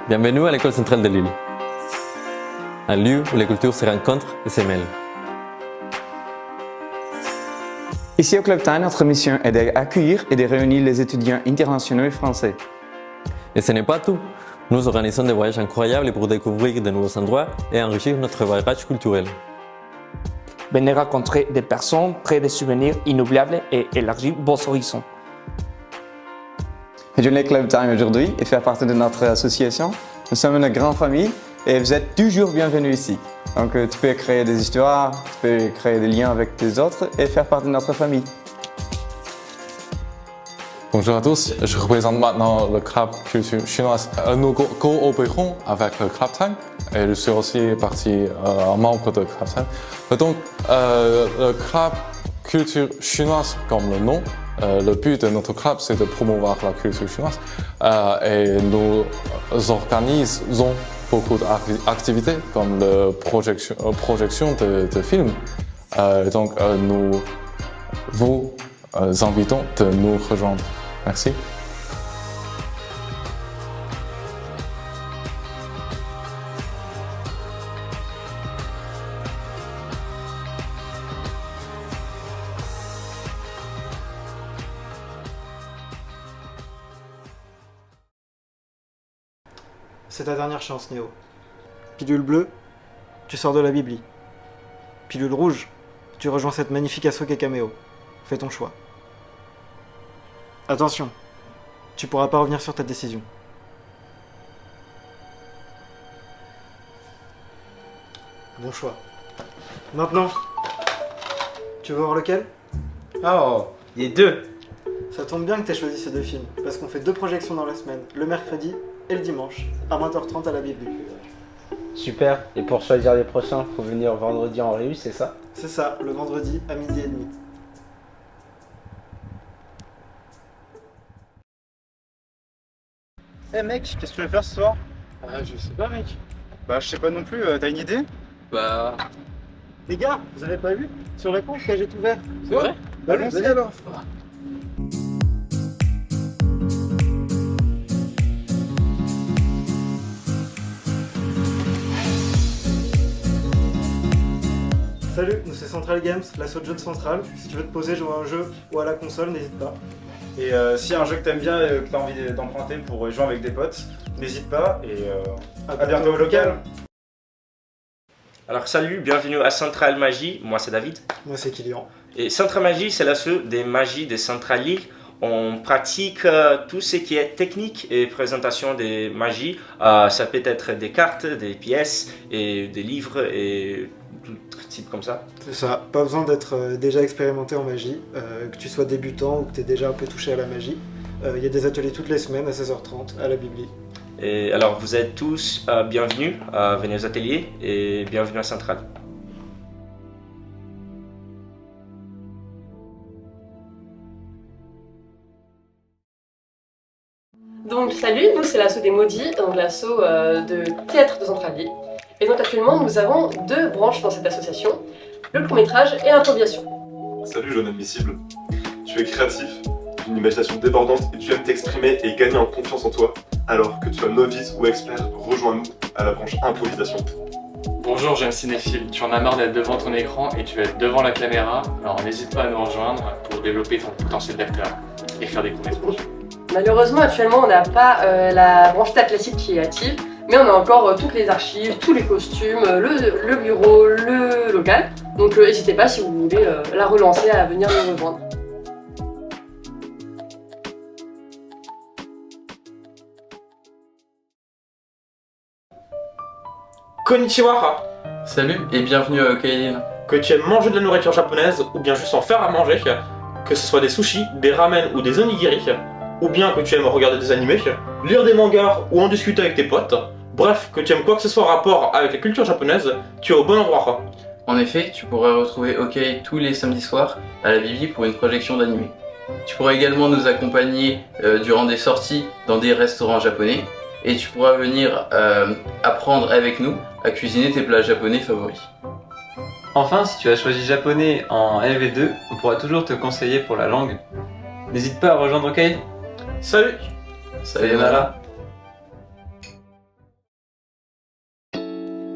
Bienvenue à l'école centrale de Lille, un lieu où les cultures se rencontrent et se mêlent. Ici au Club Time, notre mission est d'accueillir et de réunir les étudiants internationaux et français. Et ce n'est pas tout. Nous organisons des voyages incroyables pour découvrir de nouveaux endroits et enrichir notre bagage culturel. Venez rencontrer des personnes, créer des souvenirs inoubliables et élargir vos horizons. Rejoignez Club Time aujourd'hui et faire partie de notre association. Nous sommes une grande famille et vous êtes toujours bienvenus ici. Donc tu peux créer des histoires, tu peux créer des liens avec les autres et faire partie de notre famille. Bonjour à tous, je représente maintenant le club culture chinoise. Nous coopérons avec le Club Time et je suis aussi un membre de Club Time. Donc, le club culture chinoise, comme le nom, le but de notre club, c'est de promouvoir la culture chinoise et nous organisons beaucoup d'activités comme la projection de films. Donc, nous vous invitons de nous rejoindre. Merci. C'est ta dernière chance, Néo. Pilule bleue, tu sors de la Bibli. Pilule rouge, tu rejoins cette magnifique Asoka Kameo. Fais ton choix. Attention, tu pourras pas revenir sur ta décision. Bon choix. Maintenant, tu veux voir lequel? Oh, les deux. Ça tombe bien que t'aies choisi ces deux films, parce qu'on fait 2 projections dans la semaine, le mercredi et le dimanche, à 20h30 à la Bibli. Super, et pour choisir les prochains, faut venir vendredi en Réus, c'est ça? C'est ça, le vendredi à 12h30. Eh mec, qu'est-ce que tu vas faire ce soir? Je sais pas mec. Bah je sais pas non plus, t'as une idée? Bah... Les gars, vous avez pas vu? Sur l'écran, le cage est ouvert. C'est vrai? Bah allons-y alors. Salut, nous c'est Central Games, l'assaut de jeu de Central. Si tu veux te poser, jouer à un jeu ou à la console, n'hésite pas. Et s'il y a un jeu que t'aimes bien et que t'as envie d'emprunter pour jouer avec des potes, n'hésite pas et à bientôt au local. Alors salut, bienvenue à Central Magie, moi c'est David. Moi c'est Kylian. Et Central Magie, c'est l'assaut des magies de Central Lille. On pratique tout ce qui est technique et présentation des magies. Ça peut être des cartes, des pièces et des livres et tout type comme ça. C'est ça, pas besoin d'être déjà expérimenté en magie, que tu sois débutant ou que tu aies déjà un peu touché à la magie. Il y a des ateliers toutes les semaines à 16h30 à la Bibli. Et alors vous êtes tous bienvenus, venez aux ateliers et bienvenue à Central. Donc salut, nous c'est l'assaut des maudits, donc l'assaut de théâtre de Centralie. Et donc actuellement nous avons 2 branches dans cette association, le court-métrage et l'improvisation. Salut jeune admissible, tu es créatif, une imagination débordante et tu aimes t'exprimer et gagner en confiance en toi. Alors que tu sois novice ou expert, rejoins-nous à la branche improvisation. Bonjour jeune cinéphile, tu en as marre d'être devant ton écran et tu vas être devant la caméra, alors n'hésite pas à nous rejoindre pour développer ton potentiel d'acteur et faire des courts-métrages. Malheureusement actuellement on n'a pas la branche théâtre classique qui est active, mais on a encore toutes les archives, tous les costumes, le bureau, le local. Donc n'hésitez pas si vous voulez la relancer à venir nous rejoindre. Konnichiwa! Salut et bienvenue à Okaïdine. Que tu aimes manger de la nourriture japonaise ou bien juste en faire à manger, que ce soit des sushis, des ramen ou des onigiri, ou bien que tu aimes regarder des animés, lire des mangas ou en discuter avec tes potes, bref, que tu aimes quoi que ce soit en rapport avec la culture japonaise, tu es au bon endroit. En effet, tu pourras retrouver OK tous les samedis soirs à la Bibli pour une projection d'animé. Tu pourras également nous accompagner durant des sorties dans des restaurants japonais et tu pourras venir apprendre avec nous à cuisiner tes plats japonais favoris. Enfin, si tu as choisi japonais en LV2, on pourra toujours te conseiller pour la langue. N'hésite pas à rejoindre OK. Salut! Sayonara!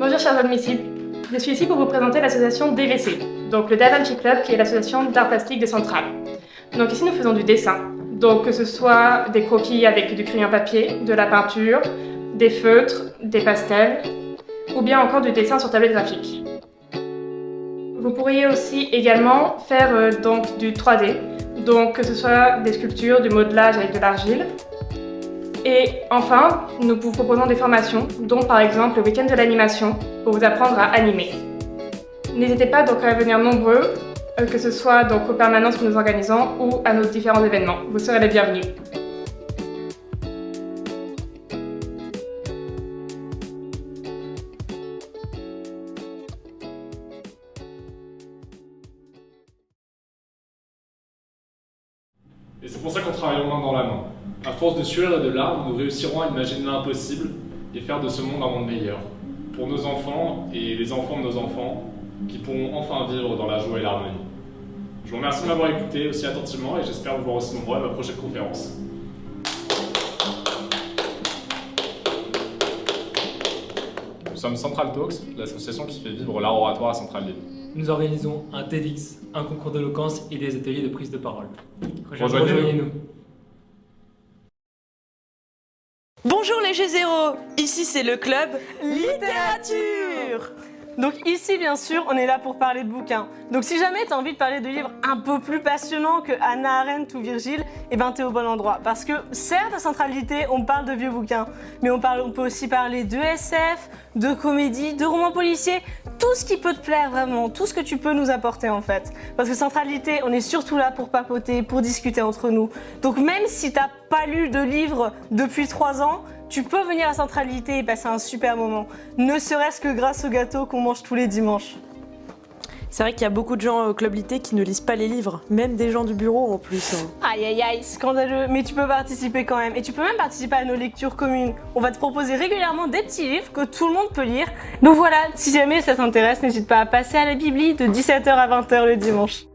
Bonjour chers admissibles, je suis ici pour vous présenter l'association DVC, donc le Da Vinci Club qui est l'association d'art plastique de Centrale. Donc ici nous faisons du dessin, donc que ce soit des croquis avec du crayon papier, de la peinture, des feutres, des pastels, ou bien encore du dessin sur tablette graphique. Vous pourriez aussi également faire donc du 3D, donc que ce soit des sculptures, du modelage avec de l'argile. Et enfin, nous vous proposons des formations, dont par exemple le week-end de l'animation, pour vous apprendre à animer. N'hésitez pas donc à venir nombreux, que ce soit donc aux permanences que nous organisons ou à nos différents événements. Vous serez les bienvenus. Et c'est pour ça qu'on travaille main dans la main. À force de sueur et de larmes, nous réussirons à imaginer l'impossible et faire de ce monde un monde meilleur. Pour nos enfants et les enfants de nos enfants, qui pourront enfin vivre dans la joie et l'harmonie. Je vous remercie de m'avoir écouté aussi attentivement et j'espère vous voir aussi nombreux à ma prochaine conférence. Nous sommes Central Talks, l'association qui fait vivre l'art oratoire à Centrale-Ville. Nous organisons un TEDx, un concours d'éloquence et des ateliers de prise de parole. Rejoignez-nous. Bonjour les G0, ici c'est le club littérature. Donc ici bien sûr on est là pour parler de bouquins. Donc si jamais tu as envie de parler de livres un peu plus passionnants que Hannah Arendt ou Virgile, eh ben t'es au bon endroit. Parce que certes à Centralité on parle de vieux bouquins, mais on peut aussi parler de SF, de comédie, de romans policiers, tout ce qui peut te plaire vraiment, tout ce que tu peux nous apporter en fait. Parce que Centralité on est surtout là pour papoter, pour discuter entre nous. Donc même si t'as pas lu de livre depuis 3 ans, tu peux venir à Centralité et passer un super moment, ne serait-ce que grâce au gâteau qu'on mange tous les dimanches. C'est vrai qu'il y a beaucoup de gens au Club Litté qui ne lisent pas les livres, même des gens du bureau en plus. Aïe aïe aïe, scandaleux, mais tu peux participer quand même. Et tu peux même participer à nos lectures communes. On va te proposer régulièrement des petits livres que tout le monde peut lire. Donc voilà, si jamais ça t'intéresse, n'hésite pas à passer à la Bibli de 17h à 20h le dimanche.